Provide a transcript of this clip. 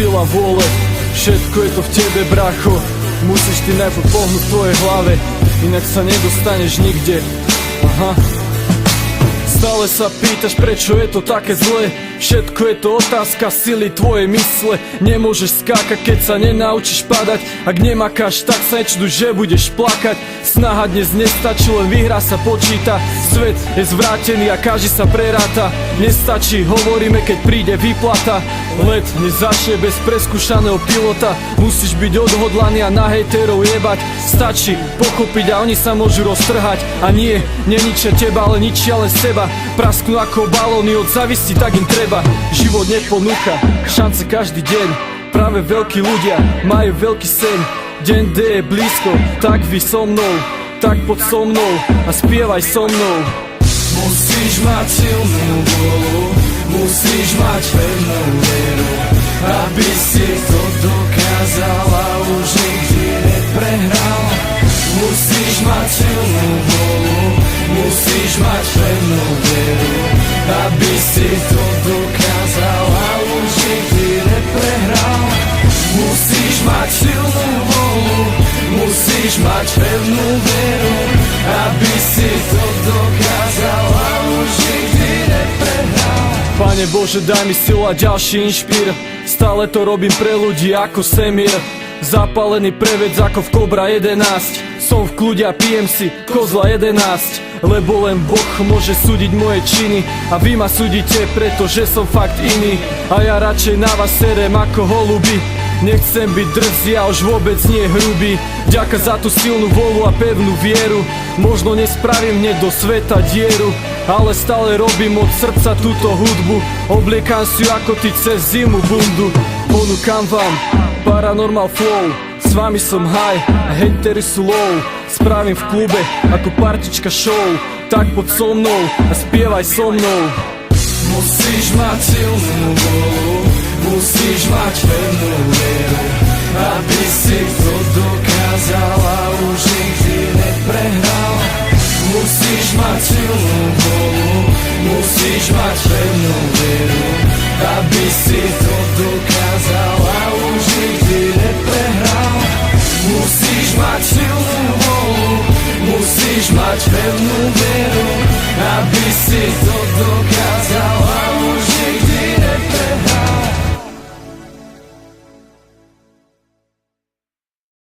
sila vôle. Všetko je to v tebe, bracho. Musíš ty najprv pohnúť v tvojej hlave, inak sa nedostaneš nikde. Aha. Stále sa pýtaš, prečo je to také zlé. Všetko je to otázka sily tvojej mysle. Nemôžeš skákať, keď sa nenaučíš padať. Ak nemakáš, tak sa nečuduj, že budeš plakať. Snaha dnes nestačí, len výhra sa počíta. Svet je zvrátený a každý sa preráta. Nestačí, hovoríme, keď príde výplata. Let nezačne bez preskúšaného pilota. Musíš byť odhodlaný a na hejterov jebať. Stačí pochopiť a oni sa môžu roztrhať. A nie, neničia teba, ale ničia len seba. Prasknú ako balóny od závisti, tak im treba. Život neponúka šance každý deň. Práve veľkí ľudia majú veľký sen. Deň D je blízko, tak vy so mnou. Tak poď so mnou a spievaj so mnou. Musíš mať silnú vôľu, musíš mať pevnú vieru, aby si to dokázal a už nikdy neprehral. Musíš mať silnú vôľu, musíš mať pevnú vieru, aby si to dokázal a už nikdy neprehral. Musíš mať silnú vôľu, musíš mať pevnú vieru, aby si to dokázal a už nikdy neprehral. Pane Bože, daj mi silu a ďalší inšpír. Stále to robím pre ľudí ako Semír. Zapálený prevec ako v Kobra 11. Som v kľude a pijem si kozla 11. Lebo len Boh môže súdiť moje činy. A vy ma súdite, pretože som fakt iný. A ja radšej na vás serem ako holuby. Nechcem byť drzý a už vôbec nie hrubý. Ďaká za tú silnú vôľu a pevnú vieru. Možno nespravím hneď do sveta dieru, ale stále robím od srdca túto hudbu. Obliekam si ako ty cez zimu bundu. Ponúkam vám Paranormal Flow. S vami som high a hejteri sú low. Spravím v klube ako partička show. Tak poď so mnou a spievaj so mnou. Musíš mať silnú vôľu, musíš mať pevnú vieru, aby si to dokázal a už nikdy neprehral. Musíš mať silnú vôľu, musíš mať pevnú vieru, aby si to dokázal a už nikdy neprehral. Musíš mať silnú vôľu, musíš mať pevnú vieru, aby si to dokázal.